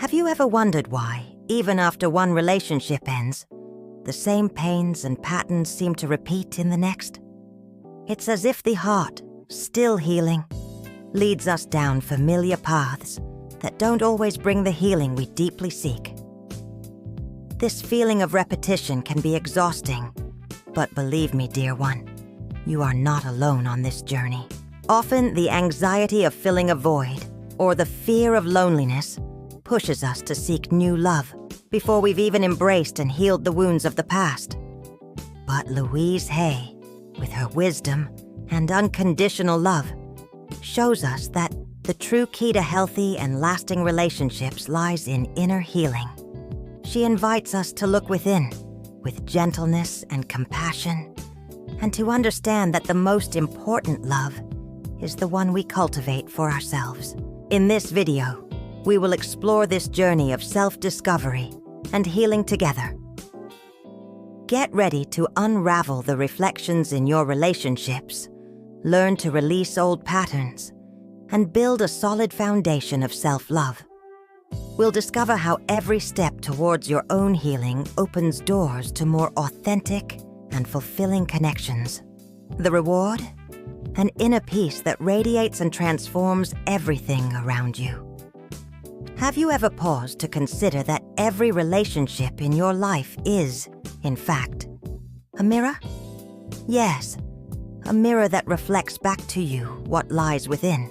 Have you ever wondered why, even after one relationship ends, the same pains and patterns seem to repeat in the next? It's as if the heart, still healing, leads us down familiar paths that don't always bring the healing we deeply seek. This feeling of repetition can be exhausting, but believe me, dear one, you are not alone on this journey. Often, the anxiety of filling a void or the fear of loneliness pushes us to seek new love before we've even embraced and healed the wounds of the past. But Louise Hay, with her wisdom and unconditional love, shows us that the true key to healthy and lasting relationships lies in inner healing. She invites us to look within with gentleness and compassion, and to understand that the most important love is the one we cultivate for ourselves. In this video, we will explore this journey of self-discovery and healing together. Get ready to unravel the reflections in your relationships, learn to release old patterns, and build a solid foundation of self-love. We'll discover how every step towards your own healing opens doors to more authentic and fulfilling connections. The reward? An inner peace that radiates and transforms everything around you. Have you ever paused to consider that every relationship in your life is, in fact, a mirror? Yes, a mirror that reflects back to you what lies within.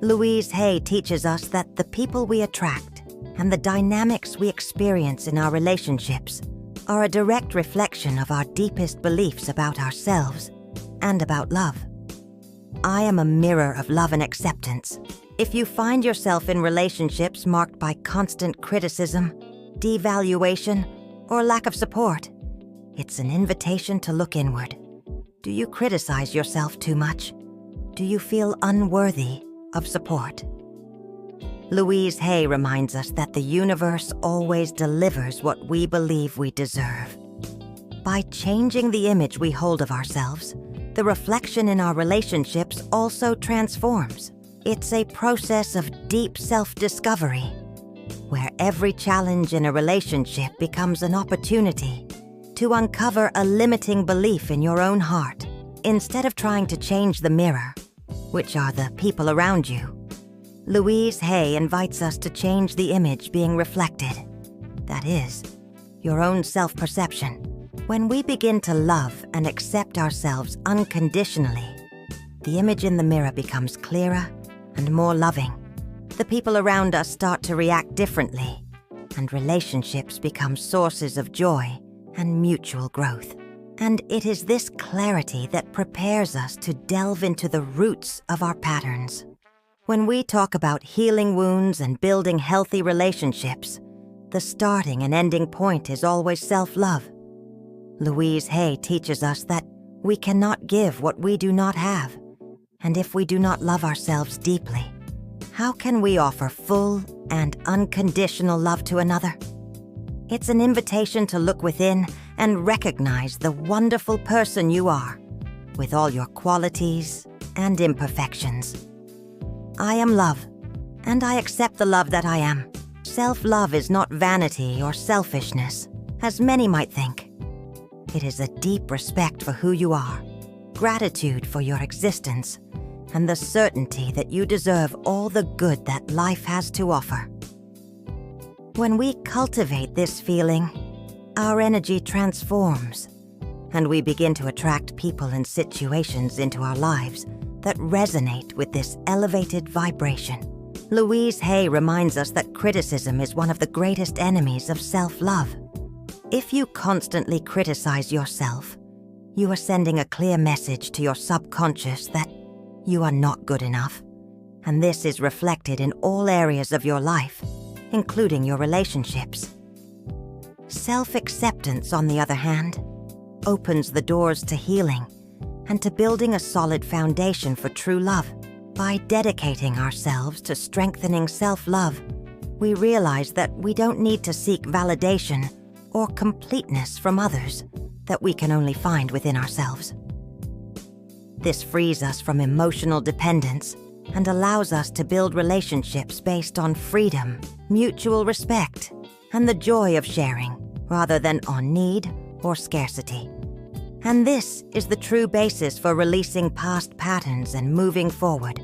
Louise Hay teaches us that the people we attract and the dynamics we experience in our relationships are a direct reflection of our deepest beliefs about ourselves and about love. I am a mirror of love and acceptance. If you find yourself in relationships marked by constant criticism, devaluation, or lack of support, it's an invitation to look inward. Do you criticize yourself too much? Do you feel unworthy of support? Louise Hay reminds us that the universe always delivers what we believe we deserve. By changing the image we hold of ourselves, the reflection in our relationships also transforms. It's a process of deep self-discovery, where every challenge in a relationship becomes an opportunity to uncover a limiting belief in your own heart. Instead of trying to change the mirror, which are the people around you, Louise Hay invites us to change the image being reflected. That is, your own self-perception. When we begin to love and accept ourselves unconditionally, the image in the mirror becomes clearer and more loving. The people around us start to react differently, and relationships become sources of joy and mutual growth. And it is this clarity that prepares us to delve into the roots of our patterns. When we talk about healing wounds and building healthy relationships, the starting and ending point is always self-love. Louise Hay teaches us that we cannot give what we do not have, and if we do not love ourselves deeply, how can we offer full and unconditional love to another? It's an invitation to look within and recognize the wonderful person you are, with all your qualities and imperfections. I am love, and I accept the love that I am. Self-love is not vanity or selfishness, as many might think. It is a deep respect for who you are, gratitude for your existence, and the certainty that you deserve all the good that life has to offer. When we cultivate this feeling, our energy transforms, and we begin to attract people and situations into our lives that resonate with this elevated vibration. Louise Hay reminds us that criticism is one of the greatest enemies of self-love. If you constantly criticize yourself, you are sending a clear message to your subconscious that you are not good enough, and this is reflected in all areas of your life, including your relationships. Self-acceptance, on the other hand, opens the doors to healing and to building a solid foundation for true love. By dedicating ourselves to strengthening self-love, we realize that we don't need to seek validation or completeness from others that we can only find within ourselves. This frees us from emotional dependence and allows us to build relationships based on freedom, mutual respect, and the joy of sharing, rather than on need or scarcity. And this is the true basis for releasing past patterns and moving forward.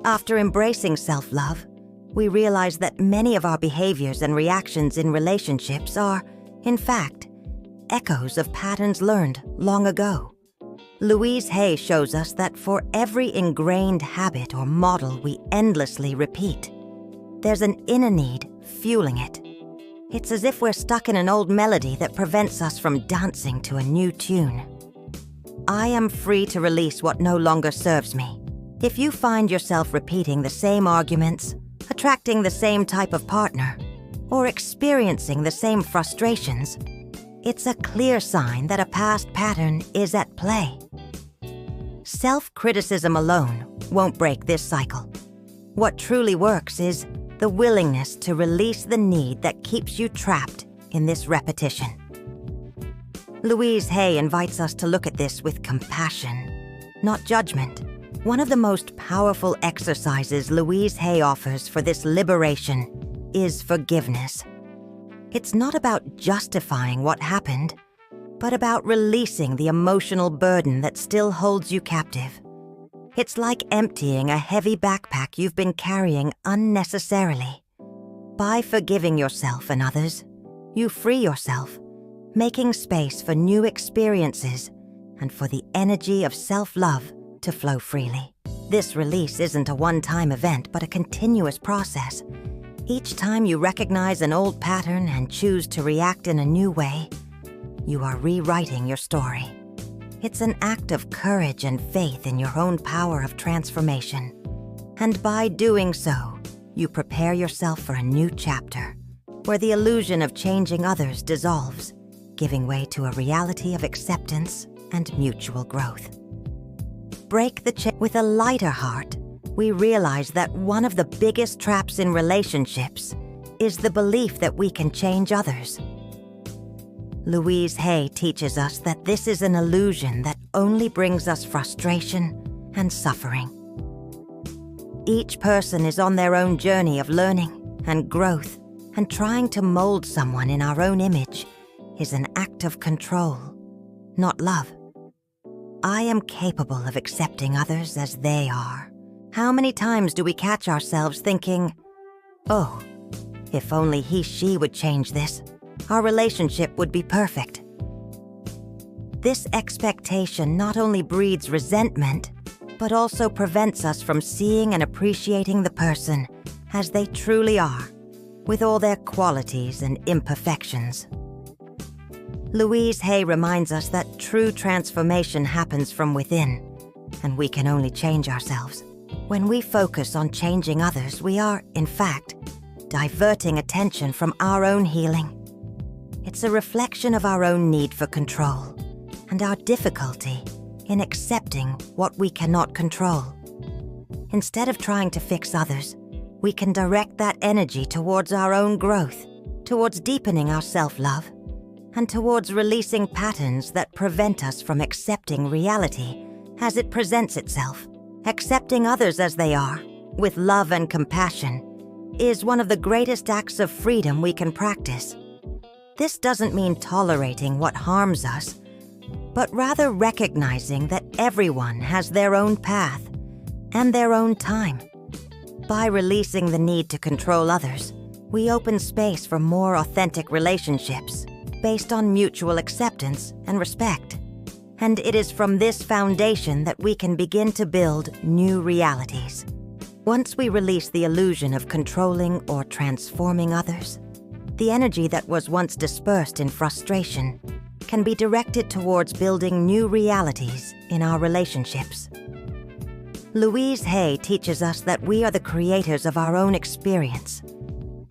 After embracing self-love, we realize that many of our behaviors and reactions in relationships are, in fact, echoes of patterns learned long ago. Louise Hay shows us that for every ingrained habit or model we endlessly repeat, there's an inner need fueling it. It's as if we're stuck in an old melody that prevents us from dancing to a new tune. I am free to release what no longer serves me. If you find yourself repeating the same arguments, attracting the same type of partner, or experiencing the same frustrations, it's a clear sign that a past pattern is at play. Self-criticism alone won't break this cycle. What truly works is the willingness to release the need that keeps you trapped in this repetition. Louise Hay invites us to look at this with compassion, not judgment. One of the most powerful exercises Louise Hay offers for this liberation is forgiveness. It's not about justifying what happened, but about releasing the emotional burden that still holds you captive. It's like emptying a heavy backpack you've been carrying unnecessarily. By forgiving yourself and others, you free yourself, making space for new experiences and for the energy of self-love to flow freely. This release isn't a one-time event, but a continuous process. Each time you recognize an old pattern and choose to react in a new way, you are rewriting your story. It's an act of courage and faith in your own power of transformation. And by doing so, you prepare yourself for a new chapter, where the illusion of changing others dissolves, giving way to a reality of acceptance and mutual growth. Break the chain. With a lighter heart, we realize that one of the biggest traps in relationships is the belief that we can change others. Louise Hay teaches us that this is an illusion that only brings us frustration and suffering. Each person is on their own journey of learning and growth, and trying to mold someone in our own image is an act of control, not love. I am capable of accepting others as they are. How many times do we catch ourselves thinking, "Oh, if only he/she would change this, our relationship would be perfect." This expectation not only breeds resentment, but also prevents us from seeing and appreciating the person as they truly are, with all their qualities and imperfections. Louise Hay reminds us that true transformation happens from within, and we can only change ourselves. When we focus on changing others, we are, in fact, diverting attention from our own healing. It's a reflection of our own need for control and our difficulty in accepting what we cannot control. Instead of trying to fix others, we can direct that energy towards our own growth, towards deepening our self-love, and towards releasing patterns that prevent us from accepting reality as it presents itself. Accepting others as they are, with love and compassion, is one of the greatest acts of freedom we can practice. This doesn't mean tolerating what harms us, but rather recognizing that everyone has their own path and their own time. By releasing the need to control others, we open space for more authentic relationships based on mutual acceptance and respect. And it is from this foundation that we can begin to build new realities. Once we release the illusion of controlling or transforming others, the energy that was once dispersed in frustration can be directed towards building new realities in our relationships. Louise Hay teaches us that we are the creators of our own experience,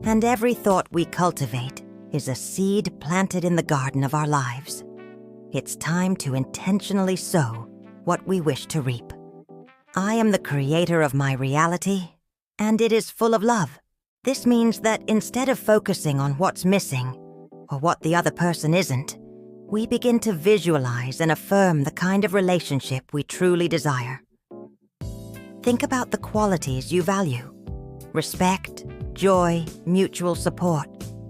and every thought we cultivate is a seed planted in the garden of our lives. It's time to intentionally sow what we wish to reap. I am the creator of my reality, and it is full of love. This means that instead of focusing on what's missing or what the other person isn't, we begin to visualize and affirm the kind of relationship we truly desire. Think about the qualities you value: respect, joy, mutual support,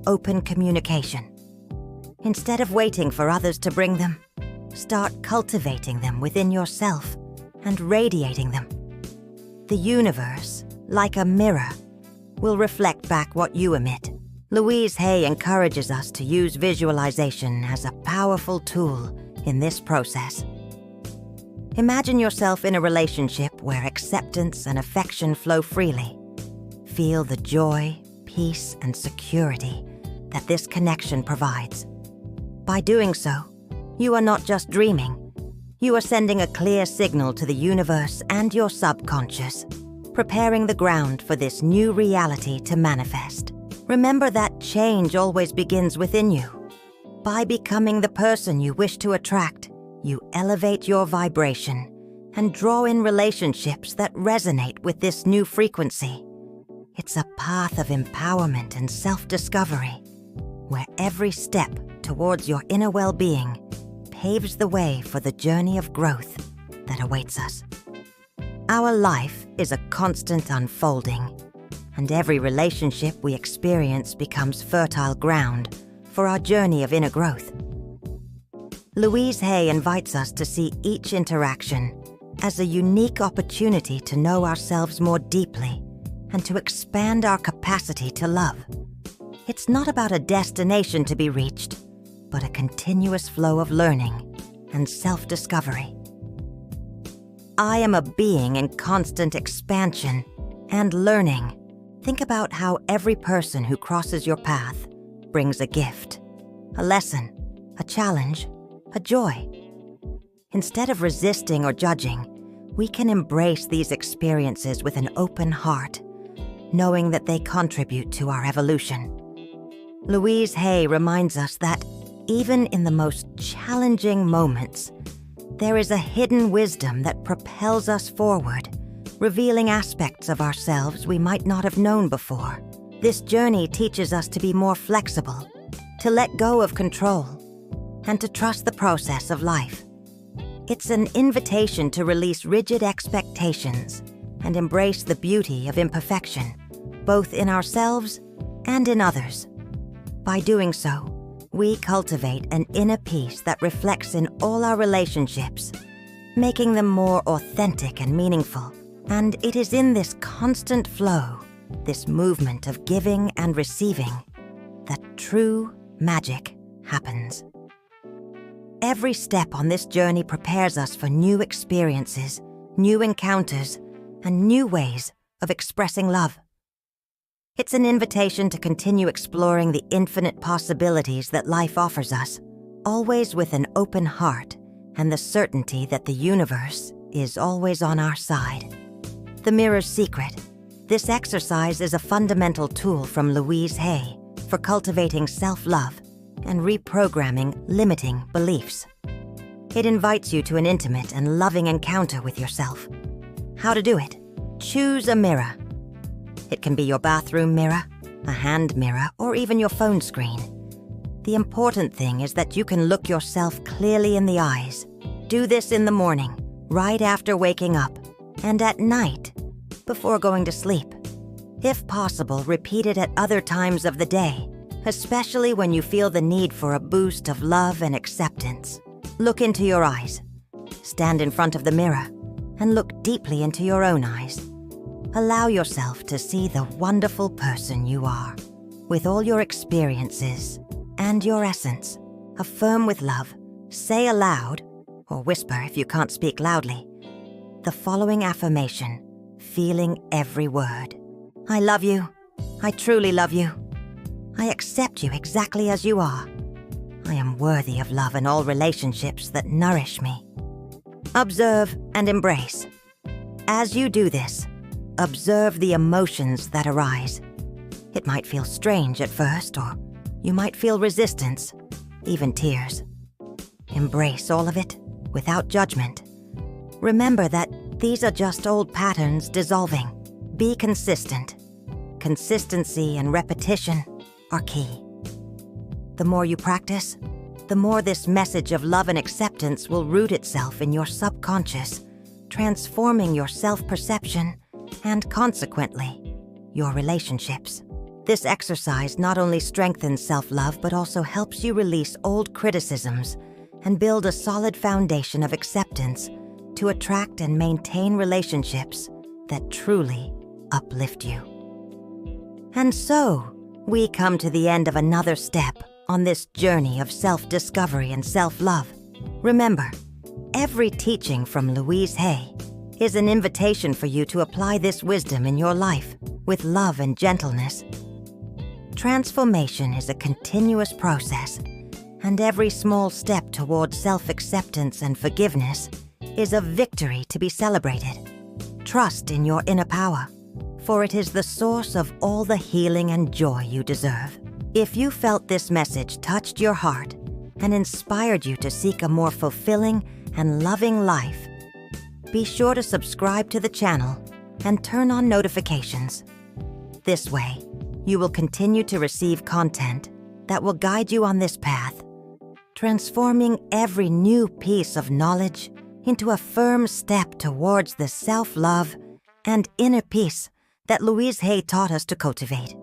open communication. Instead of waiting for others to bring them, start cultivating them within yourself and radiating them. The universe, like a mirror, will reflect back what you emit. Louise Hay encourages us to use visualization as a powerful tool in this process. Imagine yourself in a relationship where acceptance and affection flow freely. Feel the joy, peace, and security that this connection provides. By doing so, you are not just dreaming. You are sending a clear signal to the universe and your subconscious, preparing the ground for this new reality to manifest. Remember that change always begins within you. By becoming the person you wish to attract, you elevate your vibration and draw in relationships that resonate with this new frequency. It's a path of empowerment and self-discovery, where every step towards your inner well-being paves the way for the journey of growth that awaits us. Our life is a constant unfolding, and every relationship we experience becomes fertile ground for our journey of inner growth. Louise Hay invites us to see each interaction as a unique opportunity to know ourselves more deeply and to expand our capacity to love. It's not about a destination to be reached, but a continuous flow of learning and self-discovery. I am a being in constant expansion and learning. Think about how every person who crosses your path brings a gift, a lesson, a challenge, a joy. Instead of resisting or judging, we can embrace these experiences with an open heart, knowing that they contribute to our evolution. Louise Hay reminds us that even in the most challenging moments, there is a hidden wisdom that propels us forward, revealing aspects of ourselves we might not have known before. This journey teaches us to be more flexible, to let go of control, and to trust the process of life. It's an invitation to release rigid expectations and embrace the beauty of imperfection, both in ourselves and in others. By doing so, we cultivate an inner peace that reflects in all our relationships, making them more authentic and meaningful. And it is in this constant flow, this movement of giving and receiving, that true magic happens. Every step on this journey prepares us for new experiences, new encounters, and new ways of expressing love. It's an invitation to continue exploring the infinite possibilities that life offers us, always with an open heart and the certainty that the universe is always on our side. The Mirror's Secret. This exercise is a fundamental tool from Louise Hay for cultivating self-love and reprogramming limiting beliefs. It invites you to an intimate and loving encounter with yourself. How to do it? Choose a mirror. It can be your bathroom mirror, a hand mirror, or even your phone screen. The important thing is that you can look yourself clearly in the eyes. Do this in the morning, right after waking up, and at night, before going to sleep. If possible, repeat it at other times of the day, especially when you feel the need for a boost of love and acceptance. Look into your eyes. Stand in front of the mirror and look deeply into your own eyes. Allow yourself to see the wonderful person you are, with all your experiences and your essence. Affirm with love, say aloud, or whisper if you can't speak loudly, the following affirmation, feeling every word. I love you. I truly love you. I accept you exactly as you are. I am worthy of love in all relationships that nourish me. Observe and embrace. As you do this, observe the emotions that arise. It might feel strange at first, or you might feel resistance, even tears. Embrace all of it without judgment. Remember that these are just old patterns dissolving. Be consistent. Consistency and repetition are key. The more you practice, the more this message of love and acceptance will root itself in your subconscious, transforming your self-perception and, consequently, your relationships. This exercise not only strengthens self-love but also helps you release old criticisms and build a solid foundation of acceptance to attract and maintain relationships that truly uplift you. And so, we come to the end of another step on this journey of self-discovery and self-love. Remember, every teaching from Louise Hay is an invitation for you to apply this wisdom in your life with love and gentleness. Transformation is a continuous process, and every small step toward self-acceptance and forgiveness is a victory to be celebrated. Trust in your inner power, for it is the source of all the healing and joy you deserve. If you felt this message touched your heart and inspired you to seek a more fulfilling and loving life, be sure to subscribe to the channel and turn on notifications. This way, you will continue to receive content that will guide you on this path, transforming every new piece of knowledge into a firm step towards the self-love and inner peace that Louise Hay taught us to cultivate.